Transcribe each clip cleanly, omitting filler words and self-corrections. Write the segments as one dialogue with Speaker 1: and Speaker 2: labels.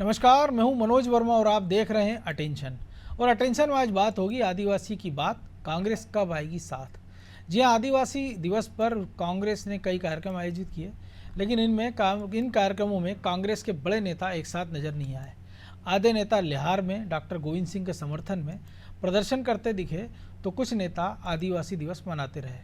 Speaker 1: नमस्कार, मैं हूं मनोज वर्मा और आप देख रहे हैं अटेंशन। और अटेंशन में आज बात होगी आदिवासी की बात, कांग्रेस कब आएगी साथ। जी हां, आदिवासी दिवस पर कांग्रेस ने कई कार्यक्रम आयोजित किए, लेकिन इन कार्यक्रमों में कांग्रेस के बड़े नेता एक साथ नजर नहीं आए। आधे नेता लिहार में डॉक्टर गोविंद सिंह के समर्थन में प्रदर्शन करते दिखे, तो कुछ नेता आदिवासी दिवस मनाते रहे।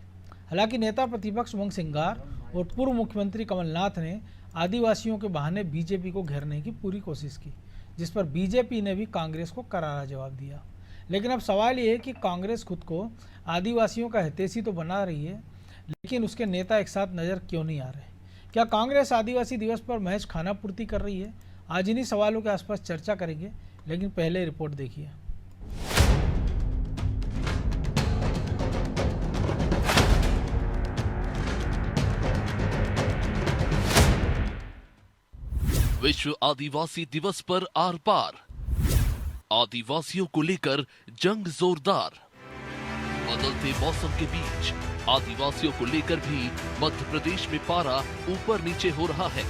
Speaker 1: हालांकि नेता प्रतिपक्ष उमंग सिंगार और पूर्व मुख्यमंत्री कमलनाथ ने आदिवासियों के बहाने बीजेपी को घेरने की पूरी कोशिश की, जिस पर बीजेपी ने भी कांग्रेस को करारा जवाब दिया। लेकिन अब सवाल ये है कि कांग्रेस खुद को आदिवासियों का हितैषी तो बना रही है, लेकिन उसके नेता एक साथ नजर क्यों नहीं आ रहे। क्या कांग्रेस आदिवासी दिवस पर महज खाना पूर्ति कर रही है? आज इन्हीं सवालों के आसपास चर्चा करेंगे, लेकिन पहले रिपोर्ट देखिए।
Speaker 2: विश्व आदिवासी दिवस पर आर पार, आदिवासियों को लेकर जंग जोरदार। बदलते मौसम के बीच आदिवासियों को लेकर भी मध्य प्रदेश में पारा ऊपर नीचे हो रहा है।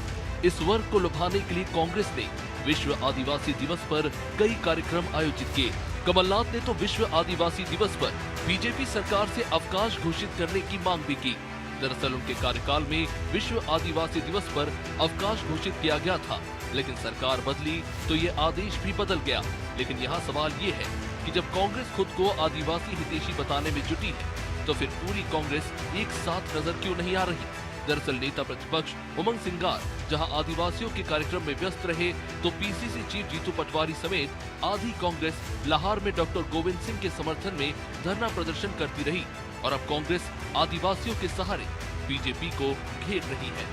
Speaker 2: इस वर्ग को लुभाने के लिए कांग्रेस ने विश्व आदिवासी दिवस पर कई कार्यक्रम आयोजित किए। कमलनाथ ने तो विश्व आदिवासी दिवस पर बीजेपी सरकार से अवकाश घोषित करने की मांग भी की। दरअसल उनके कार्यकाल में विश्व आदिवासी दिवस पर अवकाश घोषित किया गया था, लेकिन सरकार बदली तो ये आदेश भी बदल गया। लेकिन यहाँ सवाल ये है कि जब कांग्रेस खुद को आदिवासी हितैषी बताने में जुटी है, तो फिर पूरी कांग्रेस एक साथ नजर क्यों नहीं आ रही। दरअसल नेता प्रतिपक्ष उमंग सिंगार जहां आदिवासियों के कार्यक्रम में व्यस्त रहे, तो पीसीसी चीफ जीतू पटवारी समेत आधी कांग्रेस लाहौर में डॉक्टर गोविंद सिंह के समर्थन में धरना प्रदर्शन करती रही। और अब कांग्रेस आदिवासियों के सहारे बीजेपी को घेर रही है।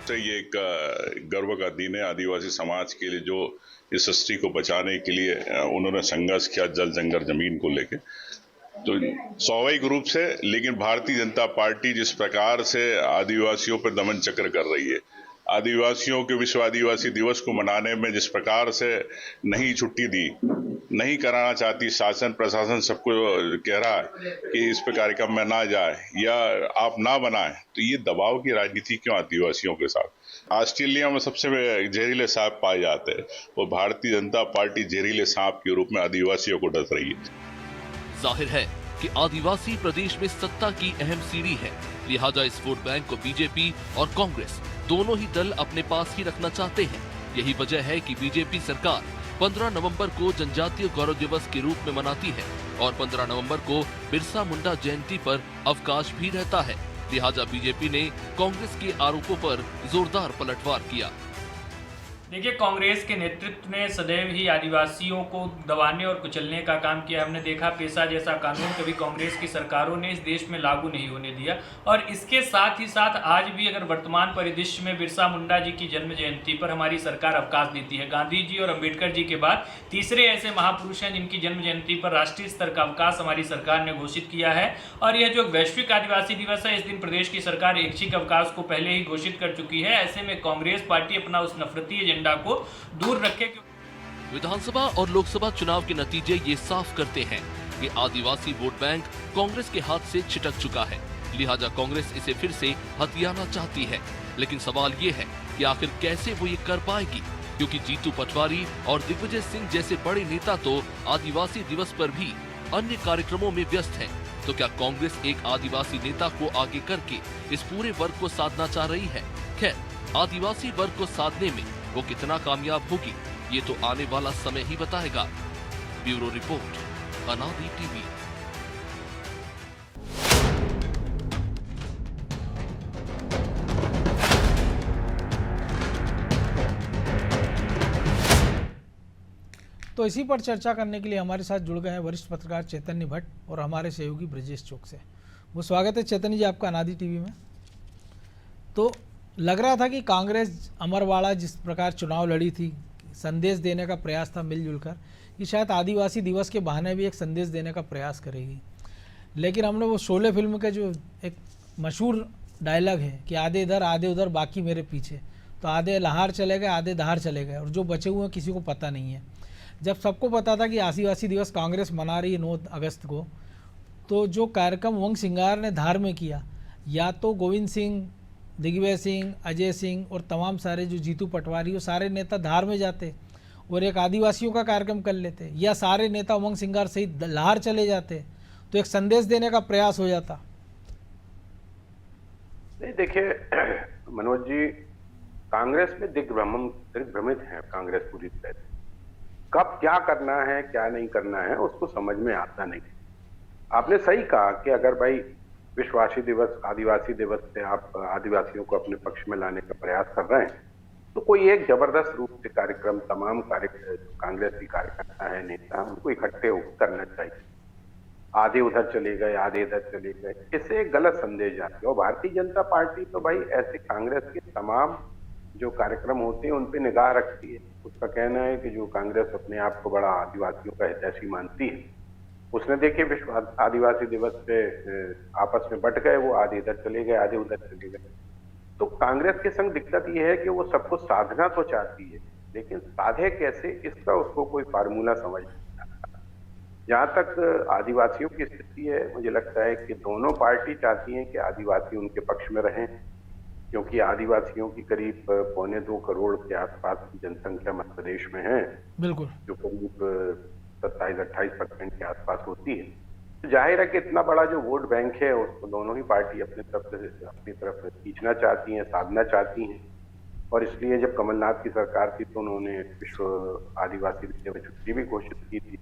Speaker 3: तो ये एक गर्व का दिन है आदिवासी समाज के लिए, जो इस सृष्टि को बचाने के लिए उन्होंने संघर्ष किया जल जंगल जमीन को लेके। तो स्वाभाविक रूप से, लेकिन भारतीय जनता पार्टी जिस प्रकार से आदिवासियों पर दमन चक्र कर रही है, आदिवासियों के विश्व आदिवासी दिवस को मनाने में जिस प्रकार से नहीं छुट्टी दी, नहीं कराना चाहती, शासन प्रशासन सबको कह रहा है कि इस पे कार्यक्रम में ना जाए या आप ना बनाएं, तो ये दबाव की राजनीति क्यों आदिवासियों के साथ। ऑस्ट्रेलिया में सबसे जहरीले सांप पाए जाते हैं, वो भारतीय जनता पार्टी जहरीले सांप के रूप में आदिवासियों को डस रही है।
Speaker 2: जाहिर है कि आदिवासी प्रदेश में सत्ता की अहम सीढ़ी है, लिहाजा इस वोट बैंक को बीजेपी और कांग्रेस दोनों ही दल अपने पास ही रखना चाहते हैं। यही वजह है कि बीजेपी सरकार 15 नवंबर को जनजातीय गौरव दिवस के रूप में मनाती है और 15 नवंबर को बिरसा मुंडा जयंती पर अवकाश भी रहता है। लिहाजा बीजेपी ने कांग्रेस के आरोपों पर जोरदार पलटवार किया।
Speaker 4: देखिए, कांग्रेस के नेतृत्व ने सदैव ही आदिवासियों को दबाने और कुचलने का काम किया। हमने देखा पेशा जैसा कानून कभी कांग्रेस की सरकारों ने इस देश में लागू नहीं होने दिया। और इसके साथ ही साथ आज भी अगर वर्तमान परिदृश्य में बिरसा मुंडा जी की जन्म जयंती पर हमारी सरकार अवकाश देती है। गांधी जी और अम्बेडकर जी के बाद तीसरे ऐसे महापुरुष हैं जिनकी जन्म जयंती पर राष्ट्रीय स्तर का अवकाश हमारी सरकार ने घोषित किया है। और यह जो वैश्विक आदिवासी दिवस है, इस दिन प्रदेश की सरकार ऐच्छिक अवकाश को पहले ही घोषित कर चुकी है। ऐसे में कांग्रेस पार्टी अपना उस नफरती को दूर रखे।
Speaker 2: विधानसभा और लोकसभा चुनाव के नतीजे ये साफ करते हैं कि आदिवासी वोट बैंक कांग्रेस के हाथ से छिटक चुका है। लिहाजा कांग्रेस इसे फिर से हथियाना चाहती है। लेकिन सवाल ये है कि आखिर कैसे वो ये कर पाएगी, क्योंकि जीतू पटवारी और दिग्विजय सिंह जैसे बड़े नेता तो आदिवासी दिवस पर भी अन्य कार्यक्रमों में व्यस्त हैं। तो क्या कांग्रेस एक आदिवासी नेता को आगे करके इस पूरे वर्ग को साधना चाह रही है? खैर, आदिवासी वर्ग को साधने में वो कितना कामयाब होगी, ये तो आने वाला समय ही बताएगा। ब्यूरो रिपोर्ट, अनादि टीवी।
Speaker 1: तो इसी पर चर्चा करने के लिए हमारे साथ जुड़ गए हैं वरिष्ठ पत्रकार चैतन्य भट्ट और हमारे सहयोगी ब्रजेश चौक से। वो स्वागत है चैतन्य जी आपका अनादि टीवी में। तो लग रहा था कि कांग्रेस अमरवाड़ा जिस प्रकार चुनाव लड़ी थी, संदेश देने का प्रयास था मिलजुल कर कि शायद आदिवासी दिवस के बहाने भी एक संदेश देने का प्रयास करेगी। लेकिन हमने वो शोले फिल्म के जो एक मशहूर डायलॉग है कि आधे इधर आधे उधर बाकी मेरे पीछे, तो आधे लाहौर चले गए आधे धार चले गए और जो बचे हुए किसी को पता नहीं है। जब सबको पता था कि आदिवासी दिवस कांग्रेस मना रही है 9 अगस्त को, तो जो कार्यक्रम उमंग सिंगार ने धार में किया, या तो गोविंद सिंह दिग्विजय सिंह, अजय सिंह और तमाम सारे जो जीतू पटवारी, वो सारे नेता धार में जाते और एक आदिवासियों का कार्यक्रम कर लेते, या सारे नेता उमंग सिंगार सहित लाहौर चले जाते, तो एक संदेश देने का प्रयास हो जाता।
Speaker 5: नहीं, देखिए मनोज जी, कांग्रेस में दिग्भ्रमित है कांग्रेस पूरी तरह से। कब क्या करना है क्या नहीं करना है उसको समझ में आता नहीं। आपने सही कहा कि अगर भाई विश्ववासी दिवस, आदिवासी दिवस से आप आदिवासियों को अपने पक्ष में लाने का प्रयास कर रहे हैं, तो कोई एक जबरदस्त रूप से कार्यक्रम तमाम कांग्रेस की कार्यकर्ता है, नेता, उनको इकट्ठे होकर करना चाहिए। आधे उधर चले गए, आधे इधर चले गए, इससे एक गलत संदेश जाती है। और भारतीय जनता पार्टी तो भाई ऐसे कांग्रेस के तमाम जो कार्यक्रम होते हैं उन पे निगाह रखती है। उसका कहना है कि जो कांग्रेस अपने आप को बड़ा आदिवासियों का हितैषी मानती है, उसने देखिए विश्व आदिवासी दिवस पे आपस में बट गए, वो आधे इधर चले गए, आधे उधर चले गए। तो कांग्रेस के संग दिक्कत ये है कि वो सब कुछ साधना तो चाहती है, लेकिन साधे कैसे, इसका उसको कोई फार्मूला समझ नहीं आता। जहां तक आदिवासियों की स्थिति है, मुझे लगता है कि दोनों पार्टी चाहती हैं कि आदिवासी उनके पक्ष में रहें, क्योंकि आदिवासियों की करीब 1.25 करोड़ के आसपास की जनसंख्या मध्य प्रदेश में है,
Speaker 1: बिल्कुल,
Speaker 5: जो करीब 27-28% के आसपास होती है। तो जाहिर है कि इतना बड़ा जो वोट बैंक है उसको दोनों ही पार्टी अपनी तरफ खींचना चाहती हैं, साधना चाहती हैं। और इसलिए जब कमलनाथ की सरकार थी तो उन्होंने विश्व आदिवासी दिवस छुट्टी भी घोषित की थी।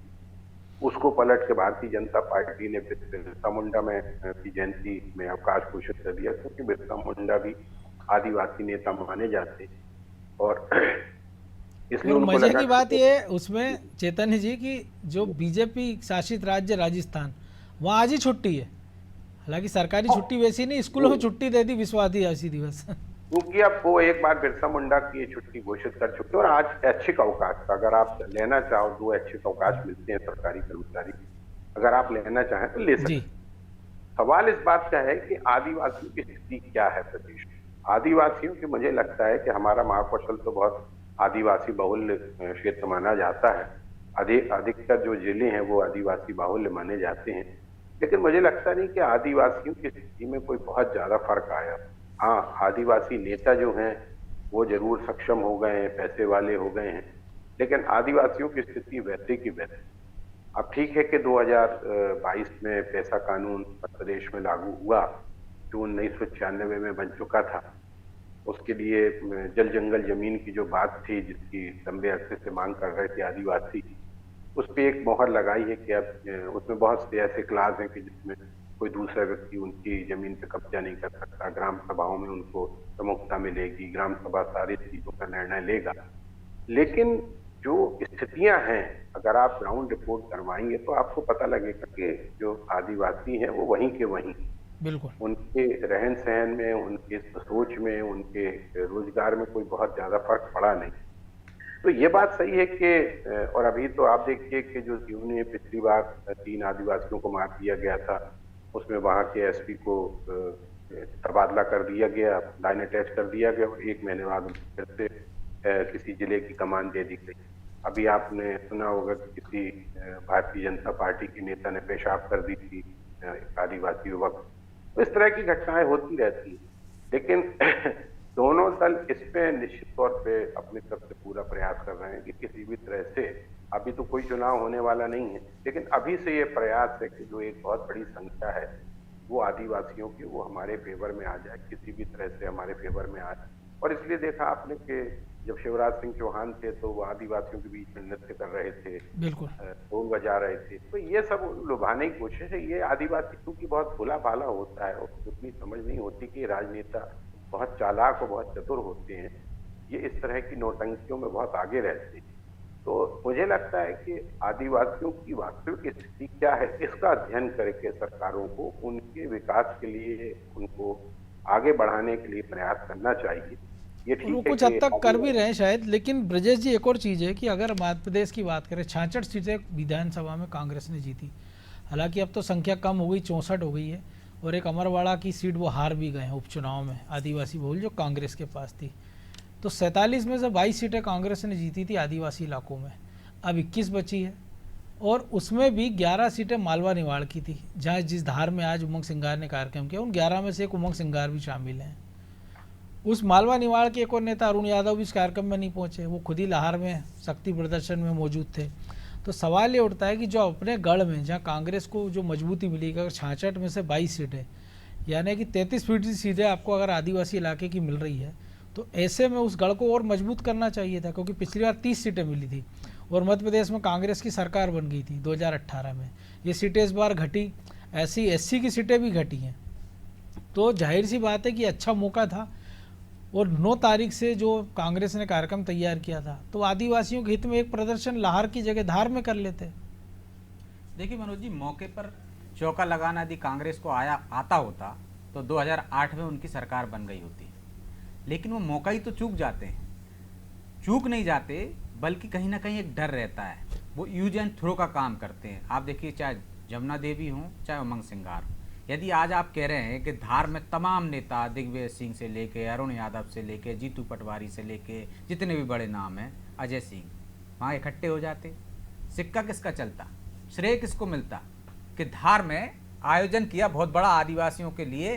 Speaker 5: उसको पलट के भारतीय जनता पार्टी ने बिरसा मुंडा में की जयंती में अवकाश घोषित कर दिया, क्योंकि बिरसा मुंडा भी आदिवासी नेता माने जाते। और इसलिए
Speaker 1: और
Speaker 5: उनको
Speaker 1: मजे
Speaker 5: लगा
Speaker 1: की बात ये है उसमें चैतन्य जी की जो बीजेपी शासित राज्य राजस्थान, वहाँ आज ही छुट्टी है। हालांकि सरकारी छुट्टी वैसी नहीं, स्कूलों में छुट्टी दे दी विश्व आदिवासी दिवस।
Speaker 5: क्योंकि अब वो एक बार बिरसा मुंडा की छुट्टी घोषित कर चुके हैं और आज ऐच्छिक अवकाश का, अगर आप लेना चाहो 2 ऐच्छिक अवकाश मिलते हैं सरकारी कर्मचारी, अगर आप लेना चाहें तो ले सकते हैं। सवाल इस बात का है कि आदिवासियों की स्थिति क्या है प्रदेश में। आदिवासियों की, मुझे लगता है कि हमारा महाकौशल तो बहुत आदिवासी बहुल्य क्षेत्र माना जाता है, अधिकतर जो जिले हैं वो आदिवासी बाहुल्य माने जाते हैं, लेकिन मुझे लगता नहीं कि आदिवासियों की स्थिति में कोई बहुत ज्यादा फर्क आया। हाँ, आदिवासी नेता जो हैं वो जरूर सक्षम हो गए हैं, पैसे वाले हो गए हैं, लेकिन आदिवासियों की स्थिति वैसे की वैसे। अब ठीक है कि 2022 में पैसा कानून प्रदेश में लागू हुआ, जो 1996 में बन चुका था। उसके लिए जल जंगल जमीन की जो बात थी, जिसकी लंबे अरसे से मांग कर रहे थे आदिवासी, उस पर एक मोहर लगाई है कि अब उसमें बहुत से ऐसे क्लास हैं कि जिसमें कोई दूसरा व्यक्ति उनकी जमीन पे कब्जा नहीं कर सकता। ग्राम सभाओं में उनको प्रमुखता मिलेगी, ग्राम सभा सारी चीजों का निर्णय लेगा। लेकिन जो स्थितियां हैं, अगर आप ग्राउंड रिपोर्ट करवाएंगे तो आपको पता लगेगा कि जो आदिवासी हैं वो वहीं के वहीं,
Speaker 1: बिल्कुल,
Speaker 5: उनके रहन सहन में, उनके सोच में, उनके रोजगार में कोई बहुत ज्यादा फर्क पड़ा नहीं। तो ये बात सही है कि, और अभी तो आप देखिए कि जो जीव ने पिछली बार 3 आदिवासियों को मार दिया गया था, उसमें वहां के एसपी को तबादला कर दिया गया, लाइन अटैच कर दिया गया, और 1 महीने बाद फिर से किसी जिले की कमान दे दी गई। अभी आपने सुना होगा कि किसी भारतीय जनता पार्टी के नेता ने पेशाब कर दी थी आदिवासी युवक। तो इस तरह की घटनाएं होती रहती हैं, लेकिन दोनों दल इस पे निश्चित तौर पे अपनी तरफ से पूरा प्रयास कर रहे हैं कि किसी भी तरह से, अभी तो कोई चुनाव होने वाला नहीं है, लेकिन अभी से ये प्रयास है कि जो एक बहुत बड़ी संख्या है वो आदिवासियों की, वो हमारे फेवर में आ जाए, किसी भी तरह से हमारे फेवर में आ जाए। और इसलिए देखा आपने कि जब शिवराज सिंह चौहान थे तो वो आदिवासियों के बीच में नृत्य कर रहे थे,
Speaker 1: बिल्कुल,
Speaker 5: ढोल बजा रहे थे। तो ये सब लुभाने की कोशिश है। ये आदिवासियों की बहुत भोला भाला होता है, और उतनी समझ नहीं होती कि राजनेता बहुत चालाक और बहुत चतुर होते हैं। ये इस तरह की नौटंकियों में बहुत आगे रहते हैं। तो मुझे लगता है कि आदिवासियों की वास्तविक स्थिति क्या है, इसका अध्ययन करके सरकारों को उनके विकास के लिए, उनको आगे बढ़ाने के लिए प्रयास करना चाहिए। ये ठीक
Speaker 1: वो
Speaker 5: है
Speaker 1: कुछ हद तक कर भी रहे हैं शायद। लेकिन ब्रजेश जी, एक और चीज़ है कि अगर मध्य प्रदेश की बात करें, 66 सीटें विधानसभा में कांग्रेस ने जीती। हालांकि अब तो संख्या कम हो गई, 64 हो गई है, और एक अमरवाड़ा की सीट वो हार भी गए हैं उपचुनाव में, आदिवासी बहुल जो कांग्रेस के पास थी। तो 47 में से 22 सीटें कांग्रेस ने जीती थी आदिवासी इलाकों में, अब 21 बची है, और उसमें भी 11 सीटें मालवा निवाड़ की थी, जहाँ जिस धार में आज उमंग सिंगार ने कार्यक्रम किया, उन 11 में से एक उमंग सिंगार भी शामिल हैं। उस मालवा निवाड़ के एक और नेता अरुण यादव भी इस कार्यक्रम में नहीं पहुंचे, वो खुद ही लाहौर में शक्ति प्रदर्शन में मौजूद थे। तो सवाल ये उठता है कि जो अपने गढ़ में जहां कांग्रेस को जो मजबूती मिली, अगर 66 में से 22 सीटें यानी कि 33% सीटें आपको अगर आदिवासी इलाके की मिल रही है, तो ऐसे में उस गढ़ को और मजबूत करना चाहिए था, क्योंकि पिछली बार 30 सीटें मिली थी और मध्य प्रदेश में कांग्रेस की सरकार बन गई थी 2018 में। ये सीटें इस बार घटी, ऐसी एससी की सीटें भी घटी हैं। तो जाहिर सी बात है कि अच्छा मौका था और 9 तारीख से जो कांग्रेस ने कार्यक्रम तैयार किया था, तो आदिवासियों के हित में एक प्रदर्शन लाहौर की जगह धार में कर लेते।
Speaker 6: देखिए मनोज जी, मौके पर चौका लगाना यदि कांग्रेस को आता होता तो 2008 में उनकी सरकार बन गई होती, लेकिन वो मौका ही तो चूक जाते हैं। चूक नहीं जाते, बल्कि कहीं ना कहीं एक डर रहता है, वो यूज एंड थ्रो का काम करते हैं। आप देखिए, चाहे जमुना देवी हों चाहे उमंग सिंगार, यदि आज आप कह रहे हैं कि धार में तमाम नेता दिग्विजय सिंह से लेके अरुण यादव से लेके जीतू पटवारी से लेके जितने भी बड़े नाम हैं, अजय सिंह, वहाँ इकट्ठे हो जाते, सिक्का किसका चलता, श्रेय किसको मिलता कि धार में आयोजन किया बहुत बड़ा आदिवासियों के लिए,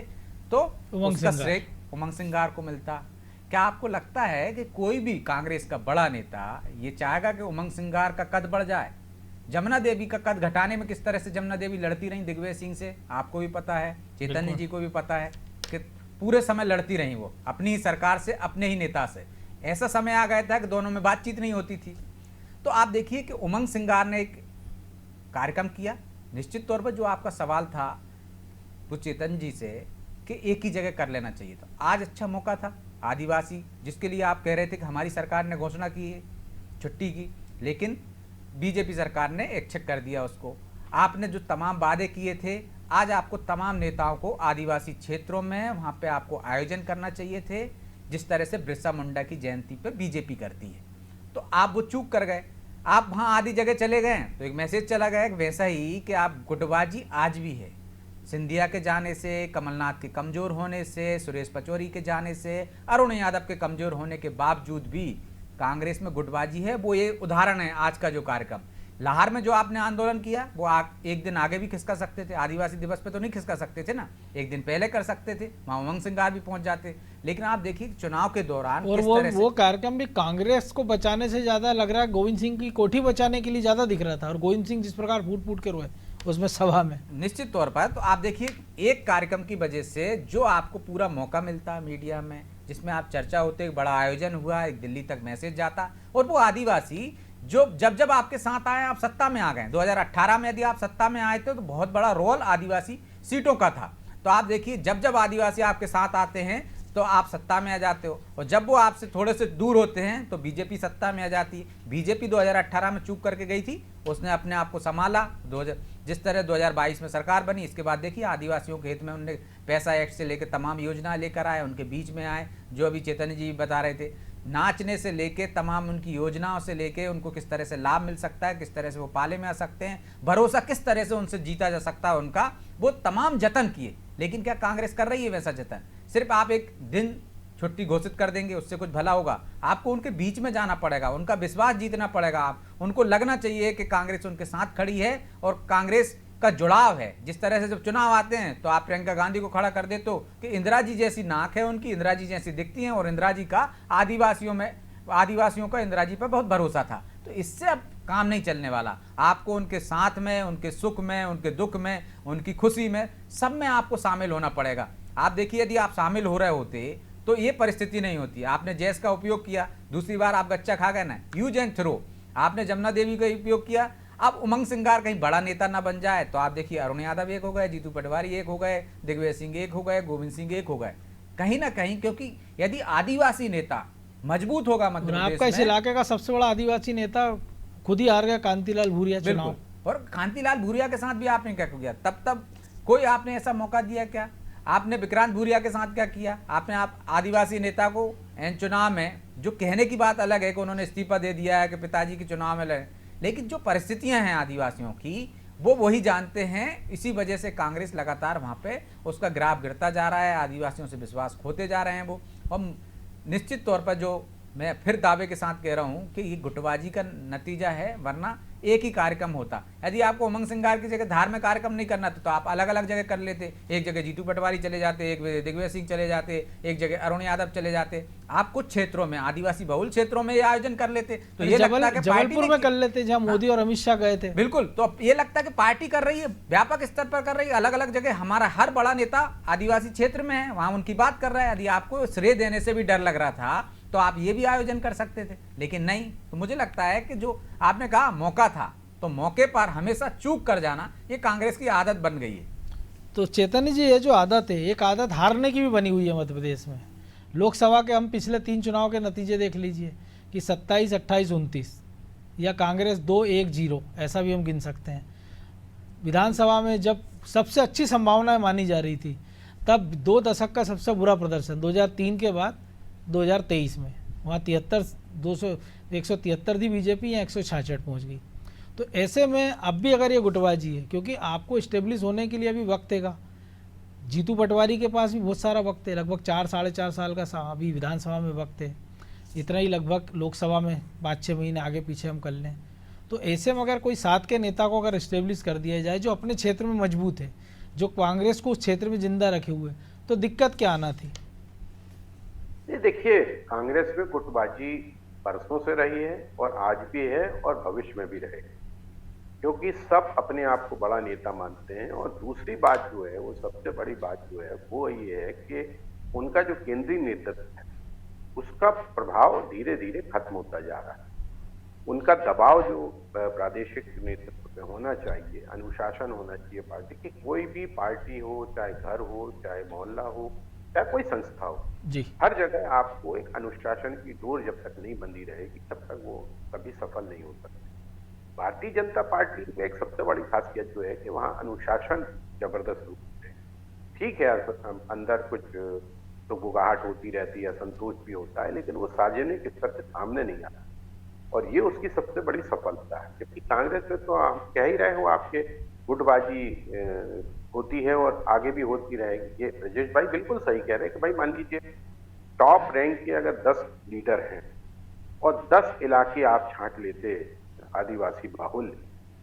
Speaker 6: तो उसका श्रेय उमंग सिंगार को मिलता। क्या आपको लगता है कि कोई भी कांग्रेस का बड़ा नेता ये चाहेगा कि उमंग सिंगार का कद बढ़ जाए? जमुना देवी का कद घटाने में किस तरह से जमुना देवी लड़ती रही दिग्विजय सिंह से, आपको भी पता है, चैतन्य जी को भी पता है कि पूरे समय लड़ती रही वो अपनी ही सरकार से, अपने ही नेता से। ऐसा समय आ गया था कि दोनों में बातचीत नहीं होती थी। तो आप देखिए कि उमंग सिंगार ने एक कार्यक्रम किया। निश्चित तौर पर जो आपका सवाल था वो चेतन जी से कि एक ही जगह कर लेना चाहिए था, आज अच्छा मौका था। आदिवासी जिसके लिए आप कह रहे थे कि हमारी सरकार ने घोषणा की है छुट्टी की, लेकिन बीजेपी सरकार ने ऐच्छिक कर दिया उसको। आपने जो तमाम वादे किए थे, आज आपको तमाम नेताओं को आदिवासी क्षेत्रों में वहाँ पे आपको आयोजन करना चाहिए थे, जिस तरह से बिरसा मुंडा की जयंती पे बीजेपी करती है। तो आप वो चूक कर गए, आप वहाँ आधी जगह चले गए तो एक मैसेज चला गया वैसा ही कि आप गुटबाजी आज भी है। सिंधिया के जाने से, कमलनाथ के कमज़ोर होने से, सुरेश पचौरी के जाने से, अरुण यादव के कमज़ोर होने के बावजूद भी कांग्रेस में गुटबाजी है। वो ये उदाहरण है आज का जो कार्यक्रम लाहौर में जो आपने आंदोलन किया, वो एक दिन आगे भी खिसका सकते थे। आदिवासी दिवस पे तो नहीं खिसका सकते थे ना, एक दिन पहले कर सकते थे, वहाँ उमंग सिंगार भी पहुंच जाते। लेकिन आप देखिए चुनाव के दौरान
Speaker 1: और वो कार्यक्रम भी कांग्रेस को बचाने से ज्यादा लग रहा है गोविंद सिंह की कोठी बचाने के लिए ज्यादा दिख रहा था। और गोविंद सिंह जिस प्रकार फूट फूट के रोए उसमें सभा में,
Speaker 6: निश्चित तौर पर। तो आप देखिए एक कार्यक्रम की वजह से जो आपको पूरा मौका मिलता मीडिया में, जिसमें आप चर्चा होते, एक बड़ा आयोजन हुआ, एक दिल्ली तक मैसेज जाता, और वो आदिवासी जो जब आपके साथ आए, आप सत्ता में आ गए। 2018 में यदि आप सत्ता में आए थे तो बहुत बड़ा रोल आदिवासी सीटों का था। तो आप देखिए जब आदिवासी आपके साथ आते हैं तो आप सत्ता में आ जाते हो, और जब वो आपसे थोड़े से दूर होते हैं तो बीजेपी सत्ता में आ जाती है। बीजेपी 2018 में चूक करके गई थी, उसने अपने आप को संभाला। जिस तरह 2022 में सरकार बनी, इसके बाद देखिए आदिवासियों के हित में उन्होंने पैसा एक्ट से लेकर तमाम योजना लेकर आए, उनके बीच में आए। जो अभी चैतन्य जी बता रहे थे, नाचने से लेके तमाम उनकी योजनाओं से लेके उनको किस तरह से लाभ मिल सकता है, किस तरह से वो पाले में आ सकते हैं, भरोसा किस तरह से उनसे जीता जा सकता है उनका, वो तमाम जतन किए। लेकिन क्या कांग्रेस कर रही है वैसा जतन? सिर्फ आप एक दिन छुट्टी घोषित कर देंगे उससे कुछ भला होगा? आपको उनके बीच में जाना पड़ेगा, उनका विश्वास जीतना पड़ेगा। आप उनको लगना चाहिए कि कांग्रेस उनके साथ खड़ी है और कांग्रेस का जुड़ाव है। जिस तरह से जब चुनाव आते हैं तो आप प्रियंका गांधी को खड़ा कर देते हो कि इंदिरा जी जैसी नाक है उनकी, इंदिरा जी जैसी दिखती हैं, और इंदिरा जी का आदिवासियों का इंदिरा जी पर बहुत भरोसा था। तो इससे अब काम नहीं चलने वाला। आपको उनके साथ में, उनके सुख में, उनके दुख में, उनकी खुशी में, सब में आपको शामिल होना पड़ेगा। आप देखिए यदि आप शामिल हो रहे होते तो ये परिस्थिति नहीं होती। आपने जैस का उपयोग किया, दूसरी बार आप गच्चा खा गए ना, यूज एंड थ्रो। आपने जमुना देवी का उपयोग किया। अब उमंग सिंगार कहीं बड़ा नेता ना बन जाए तो आप देखिए अरुण यादव एक हो गए, जीतू पटवारी एक हो गए, दिग्विजय सिंह एक हो गए, गोविंद सिंह एक हो गए, कहीं ना कहीं। क्योंकि यदि आदिवासी नेता मजबूत होगा मध्य प्रदेश
Speaker 1: आपका इस इलाके का सबसे बड़ा आदिवासी नेता खुद ही हार गया, कांतिलाल भूरिया चुनाव।
Speaker 6: और कांतिलाल भूरिया के साथ भी आपने क्या किया? तब कोई आपने ऐसा मौका दिया क्या? आपने विक्रांत भूरिया के साथ क्या किया? आपने आदिवासी नेता को चुनाव में, जो कहने की बात अलग है कि उन्होंने इस्तीफा दे दिया है कि पिताजी के चुनाव में लड़े, लेकिन जो परिस्थितियां हैं आदिवासियों की वो वही जानते हैं। इसी वजह से कांग्रेस लगातार वहाँ पे उसका ग्राफ गिरता जा रहा है, आदिवासियों से विश्वास खोते जा रहे हैं वो। और निश्चित तौर पर जो मैं फिर दावे के साथ कह रहा हूँ कि ये गुटबाजी का नतीजा है, वरना एक ही कार्यक्रम होता। यदि आपको उमंग सिंगार की जगह धार्मिक कार्यक्रम नहीं करना था तो आप अलग अलग जगह कर लेते। एक जगह जीतू पटवारी चले जाते, एक दिग्विजय सिंह चले जाते, एक जगह अरुण यादव चले जाते। आप कुछ क्षेत्रों में, आदिवासी बहुल क्षेत्रों में ये आयोजन कर लेते तो ये लगता है कि
Speaker 1: जबलपुर में कर लेते जहां मोदी और अमित शाह गए थे।
Speaker 6: बिल्कुल, तो अब ये लगता है कि पार्टी कर रही है, व्यापक स्तर पर कर रही है, अलग अलग जगह। हमारा हर बड़ा नेता आदिवासी क्षेत्र में है, वहां उनकी बात कर रहा है। यदि आपको श्रेय देने से भी डर लग रहा था तो आप ये भी आयोजन कर सकते थे, लेकिन नहीं। तो मुझे लगता है कि जो आपने कहा मौका था, तो मौके पर हमेशा चूक कर जाना ये कांग्रेस की आदत बन गई है। तो
Speaker 1: चेतन जी, ये जो आदत है, एक आदत हारने की भी बनी हुई है मध्य प्रदेश में। लोकसभा के हम पिछले 3 चुनाव के नतीजे देख लीजिए कि 27, 28, 29 या कांग्रेस 2-1-0 ऐसा भी हम गिन सकते हैं। विधानसभा में जब सबसे अच्छी संभावनाएं मानी जा रही थी, तब 2 दशक का सबसे बुरा प्रदर्शन 2003 के बाद 2023 में, वहाँ 173 थी बीजेपी, या 166 पहुँच गई। तो ऐसे में अब भी अगर ये गुटबाजी है, क्योंकि आपको इस्टेब्लिश होने के लिए अभी वक्त है। जीतू पटवारी के पास भी बहुत सारा वक्त है, लगभग 4-4.5 साल का अभी विधानसभा में वक्त है, इतना ही लगभग लोकसभा में 5-6 महीने आगे पीछे हम कर लें। तो ऐसे में अगर कोई साथ के नेता को अगर इस्टेब्लिश कर दिया जाए जो अपने क्षेत्र में मजबूत है, जो कांग्रेस को उस क्षेत्र में जिंदा रखे हुए, तो दिक्कत क्या आना थी?
Speaker 5: ये देखिए, कांग्रेस में गुटबाजी बरसों से रही है और आज भी है और भविष्य में भी रहेगी, क्योंकि सब अपने आप को बड़ा नेता मानते हैं। और दूसरी बात जो है, वो सबसे बड़ी बात जो है वो ये है कि उनका जो केंद्रीय नेतृत्व है उसका प्रभाव धीरे धीरे खत्म होता जा रहा है। उनका दबाव जो प्रादेशिक नेतृत्व पे होना चाहिए, अनुशासन होना चाहिए पार्टी की, कोई भी पार्टी हो, चाहे घर हो, चाहे मोहल्ला हो, चाहे कोई संस्था हो
Speaker 1: जी,
Speaker 5: हर जगह आपको एक अनुशासन की डोर जब तक नहीं बंधी रहेगी तब तक वो कभी सफल नहीं हो सकती। भारतीय जनता पार्टी में एक सबसे बड़ी खासियत जो है कि वहाँ अनुशासन जबरदस्त रूप से, ठीक है, अंदर कुछ तो गुगाहट होती रहती है, असंतोष भी होता है, लेकिन वो सार्वजनिक स्तर से सामने नहीं आता, और ये उसकी सबसे बड़ी सफलता है। क्योंकि कांग्रेस में तो आप कह ही रहे हो, आपके गुटबाजी होती है और आगे भी होती रहेगी। ये ब्रजेश भाई बिल्कुल सही कह रहे हैं कि भाई मान लीजिए टॉप रैंक के अगर 10 लीडर हैं और 10 इलाके आप छांट लेते आदिवासी बाहुल,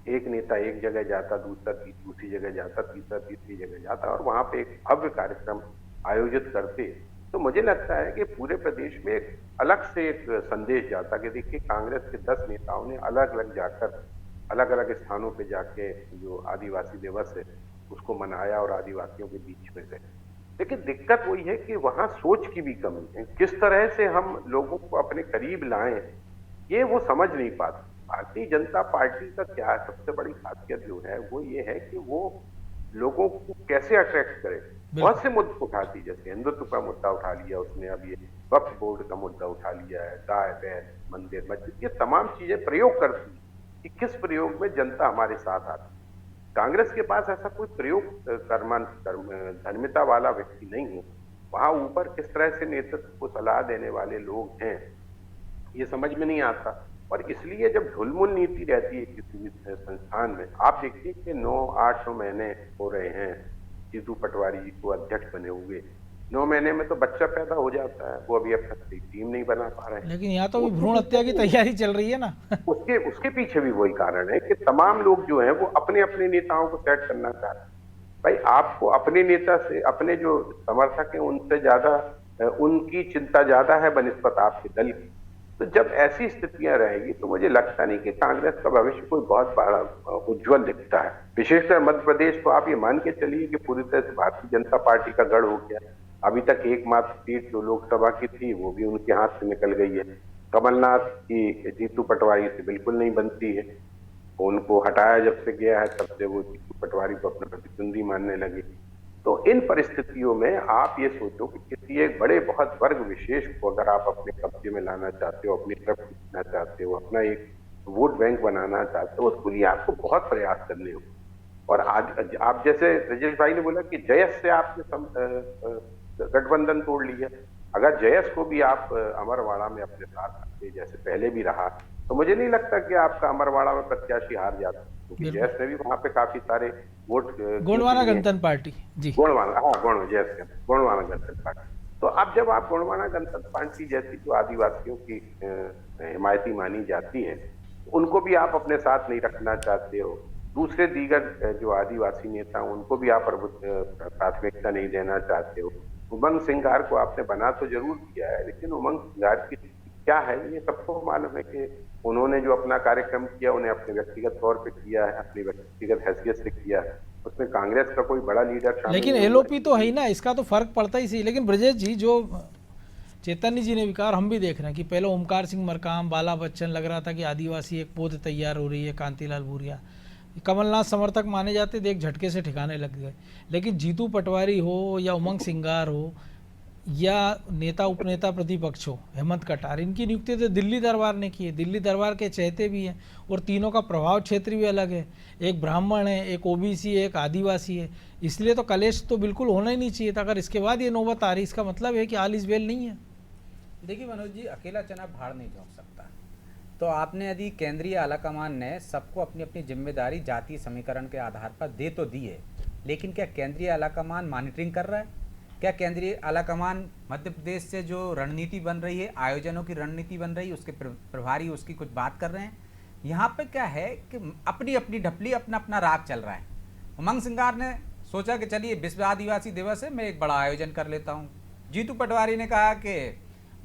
Speaker 5: एक नेता एक जगह जाता, दूसरा दूसरी जगह जाता, तीसरा तीसरी जगह जाता और वहां पे एक भव्य कार्यक्रम आयोजित करते, तो मुझे लगता है कि पूरे प्रदेश में एक अलग से एक संदेश जाता कि देखिए कांग्रेस के 10 नेताओं ने अलग अलग जाकर अलग अलग स्थानों पे जाके जो आदिवासी दिवस है उसको मनाया और आदिवासियों के बीच में गए। लेकिन दिक्कत वही है कि वहां सोच की भी कमी है, किस तरह से हम लोगों को अपने करीब लाएं ये वो समझ नहीं पाते। भारतीय जनता पार्टी का क्या सबसे बड़ी खासियत जो है वो ये है कि वो लोगों को कैसे अट्रैक्ट करे। बहुत से मुद्दे उठाती, जैसे हिंदुत्व का मुद्दा उठा लिया उसने, अब ये वक्फ बोर्ड का मुद्दा उठा लिया है, गाय बैल मंदिर मस्जिद, ये तमाम चीजें प्रयोग करती कि किस प्रयोग में जनता हमारे साथ आती। कांग्रेस के पास ऐसा कोई प्रयोग धर्मिता वाला व्यक्ति नहीं है। वहां ऊपर किस तरह से नेतृत्व को सलाह देने वाले लोग हैं ये समझ में नहीं आता, और इसलिए जब ढुलमुल नीति रहती है किसी भी संस्थान में, आप देखिए कि 9-8 महीने हो रहे हैं जीतू पटवारी जी को अध्यक्ष बने हुए, 9 महीने में तो बच्चा पैदा हो जाता है, वो अभी अब तक टीम नहीं बना पा रहे हैं।
Speaker 1: लेकिन यहाँ तो भ्रूण हत्या की तैयारी चल रही है ना।
Speaker 5: उसके पीछे भी वही कारण है कि तमाम लोग जो हैं वो अपने अपने नेताओं को सेट करना चाह रहे हैं। भाई आपको अपने नेता से, अपने जो समर्थक हैं उनसे ज्यादा उनकी चिंता ज्यादा है बनिस्बत आपके दल की। तो जब ऐसी स्थितियां रहेगी तो मुझे लगता नहीं कि कांग्रेस का भविष्य कोई बहुत बड़ा उज्जवल दिखता है। विशेषकर मध्य प्रदेश को आप ये मान के चलिए कि पूरी तरह से भारतीय जनता पार्टी का गढ़ हो गया। अभी तक एकमात्र सीट जो लोकसभा की थी वो भी उनके हाथ से निकल गई है। कमलनाथ की जीतू पटवारी से बिल्कुल नहीं बनती है, उनको हटाया जब से गया है तब से वो जीतू पटवारी को अपना प्रतिद्वंदी मानने लगे। तो इन परिस्थितियों में आप ये सोचो कि किसी एक बड़े बहुत वर्ग विशेष को अगर आप अपने कब्जे में लाना चाहते हो, अपनी तरफ खींचना चाहते हो, अपना एक वोट बैंक बनाना चाहते हो, उसके लिए आपको बहुत प्रयास करने हो। और आज आप जैसे रजेश भाई ने बोला कि जयस से आपने गठबंधन तोड़ लिया, अगर जयस को भी आप अमरवाड़ा में अपने साथ रखते जैसे पहले भी रहा, तो मुझे नहीं लगता कि आपका अमरवाड़ा में प्रत्याशी हार जाता, क्योंकि जयस ने भी वहां पे काफी सारे वोट,
Speaker 1: गोंडवाना गणतंत्र पार्टी जी,
Speaker 5: गोंडवाना, हाँ गोंडवाना गणतंत्र पार्टी। तो अब जब आप गोंडवाना गणतंत्र पार्टी जैसी जो आदिवासियों की हिमायती मानी जाती है, उनको भी आप अपने साथ नहीं रखना चाहते हो। दूसरे दीगर जो आदिवासी नेता हैं उनको भी आप प्राथमिकता नहीं देना चाहते हो। उमंग सिंगार को आपने बना तो जरूर दिया है, लेकिन उमंग सिंगार की क्या है ये सबको मालूम है कि उन्होंने जो अपना कार्यक्रम किया उन्हें अपने व्यक्तिगत तौर पे किया है, अपनी व्यक्तिगत हैसियत से किया है। उसमें कांग्रेस का कोई बड़ा लीडर शामिल
Speaker 1: लेकिन
Speaker 5: नहीं हुआ।
Speaker 1: एलओपी तो है ही ना, इसका तो फर्क पड़ता ही सही। लेकिन ब्रजेश जी, जो चैतन्य जी ने विकार हम भी देख रहे हैं कि पहले ओमकार सिंह मरकाम, बाला बच्चन, लग रहा था कि आदिवासी एक पौध तैयार हो रही है, कांतिलाल भूरिया, कमलनाथ समर्थक माने जाते थे, एक झटके से ठिकाने लग गए। लेकिन जीतू पटवारी हो या उमंग सिंगार हो या नेता उपनेता प्रतिपक्ष हो हेमंत कटार, इनकी नियुक्ति तो दिल्ली दरबार ने की है। दिल्ली दरबार के चहेते भी हैं और तीनों का प्रभाव क्षेत्र भी अलग है। एक ब्राह्मण है, एक ओबीसी है, एक आदिवासी है। इसलिए तो कलेश तो बिल्कुल होना ही नहीं चाहिए था। अगर इसके बाद ये नौबत आ रही, इसका मतलब है कि ऑल इज वेल नहीं है।
Speaker 6: देखिए मनोज जी, अकेला चना भाड़ नहीं झोंक सकता। तो आपने यदि केंद्रीय आलाकमान ने सबको अपनी अपनी जिम्मेदारी जातीय समीकरण के आधार पर दे तो दी है, लेकिन क्या केंद्रीय आलाकमान मॉनिटरिंग कर रहा है? क्या केंद्रीय आलाकमान मध्य प्रदेश से जो रणनीति बन रही है, आयोजनों की रणनीति बन रही है, उसके प्रभारी उसकी कुछ बात कर रहे हैं? यहाँ पे क्या है कि अपनी अपनी ढपली, अपना अपना राग चल रहा है। उमंग सिंगार ने सोचा कि चलिए विश्व आदिवासी दिवस है, मैं एक बड़ा आयोजन कर लेता हूँ। जीतू पटवारी ने कहा कि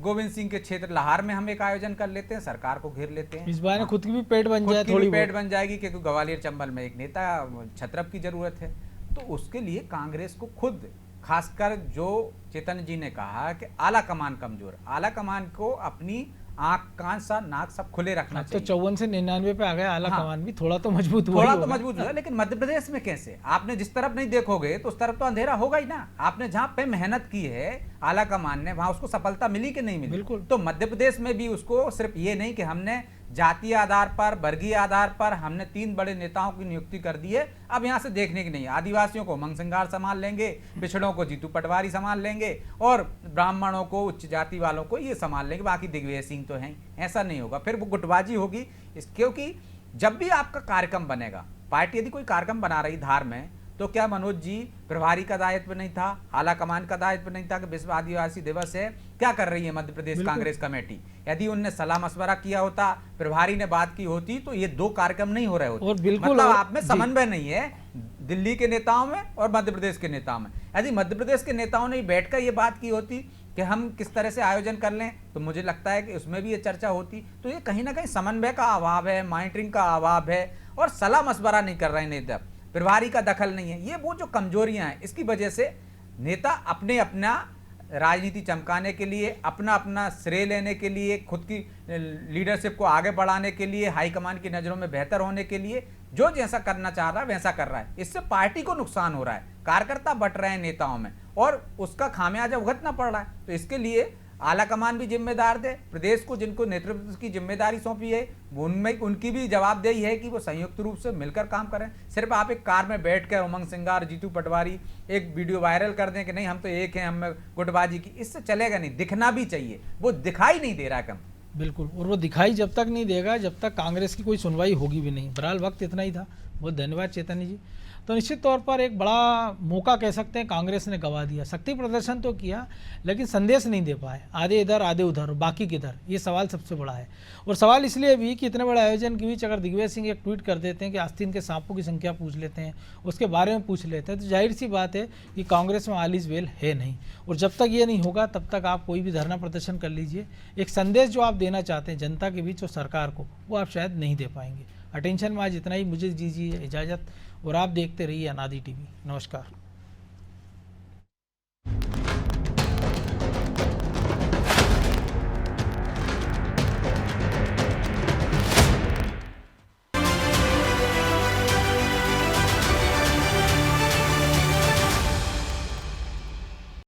Speaker 6: गोविंद सिंह के क्षेत्र लाहौर में हम एक आयोजन कर लेते हैं, सरकार को घेर लेते हैं।
Speaker 1: इस बार खुद की भी पेट बन जाए, थोड़ी
Speaker 6: पेट बन जाएगी, क्योंकि ग्वालियर चंबल में एक नेता छत्रप की जरूरत है। तो उसके लिए कांग्रेस को खुद, खासकर जो चेतन जी ने कहा कि आला कमान कमजोर, आला कमान को अपनी आंख, कान, सा नाक सब खुले रखना
Speaker 1: तो
Speaker 6: चाहिए।
Speaker 1: 54 से 99 पे आ गया आला कमान भी, थोड़ा तो मजबूत हुआ,
Speaker 6: थोड़ा तो मजबूत हुआ। लेकिन मध्य प्रदेश में कैसे? आपने जिस तरफ नहीं देखोगे तो उस तरफ तो अंधेरा होगा ही ना। आपने जहां पे मेहनत की है आला कमान ने, वहां उसको सफलता मिली कि नहीं मिली?
Speaker 1: बिल्कुल।
Speaker 6: तो मध्य प्रदेश में भी उसको सिर्फ ये नहीं कि हमने जातीय आधार पर, वर्गीय आधार पर हमने 3 बड़े नेताओं की नियुक्ति कर दी है, अब यहां से देखने की नहीं है। आदिवासियों को उमंग सिंगार संभाल लेंगे, पिछड़ों को जीतू पटवारी संभाल लेंगे और ब्राह्मणों को, उच्च जाति वालों को ये संभाल लेंगे, बाकी दिग्विजय सिंह तो हैं। ऐसा नहीं होगा, फिर वो गुटबाजी होगी। क्योंकि जब भी आपका कार्यक्रम बनेगा, पार्टी यदि कोई कार्यक्रम बना रही धार में, तो क्या मनोज जी प्रभारी का दायित्व नहीं था, आला कमान का दायित्व नहीं था कि विश्व आदिवासी दिवस है? क्या कर रही है मध्य प्रदेश कांग्रेस कमेटी? यदि उनने सलाह मशवरा किया होता, प्रभारी ने बात की होती, तो ये 2 कार्यक्रम नहीं हो रहे होते।
Speaker 1: और बिल्कुल,
Speaker 6: मतलब आप में समन्वय नहीं है दिल्ली के नेताओं में और मध्य प्रदेश के नेताओं में। यदि मध्य प्रदेश के नेताओं ने बैठकर ये बात की होती कि हम किस तरह से आयोजन कर लें, तो मुझे लगता है कि उसमें भी ये चर्चा होती। तो ये कहीं ना कहीं समन्वय का अभाव है, मॉनिटरिंग का अभाव है, और सलाह मशवरा नहीं कर रहे नेता, प्रभारी का दखल नहीं है। ये वो जो कमजोरियां हैं, इसकी वजह से नेता अपने अपना राजनीति चमकाने के लिए, अपना अपना श्रेय लेने के लिए, खुद की लीडरशिप को आगे बढ़ाने के लिए, हाईकमान की नज़रों में बेहतर होने के लिए जो जैसा करना चाह रहा है वैसा कर रहा है। इससे पार्टी को नुकसान हो रहा है, कार्यकर्ता बट रहे हैं नेताओं में, और उसका खामियाजा भुगतना पड़ रहा है। तो इसके लिए आला कमान भी जिम्मेदार थे, प्रदेश को जिनको नेतृत्व की जिम्मेदारी सौंपी है उनमें उनकी भी जवाबदेही है कि वो संयुक्त रूप से मिलकर काम करें। सिर्फ आप एक कार में बैठकर उमंग सिंगार, जीतू पटवारी एक वीडियो वायरल कर दें कि नहीं हम तो एक हैं, हम गुटबाजी की, इससे चलेगा नहीं। दिखना भी चाहिए, वो दिखाई नहीं दे रहा है कम।
Speaker 1: बिल्कुल, और वो दिखाई जब तक नहीं देगा, जब तक कांग्रेस की कोई सुनवाई होगी भी नहीं। बहरहाल वक्त इतना ही था। बहुत धन्यवाद चेतन जी। तो निश्चित तौर पर एक बड़ा मौका कह सकते हैं कांग्रेस ने गवा दिया। शक्ति प्रदर्शन तो किया, लेकिन संदेश नहीं दे पाए, आधे इधर आधे उधर, बाकी किधर, ये सवाल सबसे बड़ा है। और सवाल इसलिए भी कि इतने बड़े आयोजन के बीच अगर दिग्विजय सिंह एक ट्वीट कर देते हैं कि आस्तीन के सांपों की संख्या पूछ लेते हैं, उसके बारे में पूछ लेते हैं, तो जाहिर सी बात है कि कांग्रेस में ऑल इज वेल है नहीं। और जब तक ये नहीं होगा तब तक आप कोई भी धरना प्रदर्शन कर लीजिए, एक संदेश जो आप देना चाहते हैं जनता के बीच और सरकार को, वो आप शायद नहीं दे पाएंगे। अटेंशन में आज इतना ही, मुझे दीजिए इजाज़त, और आप देखते रहिए अनादि टीवी। नमस्कार।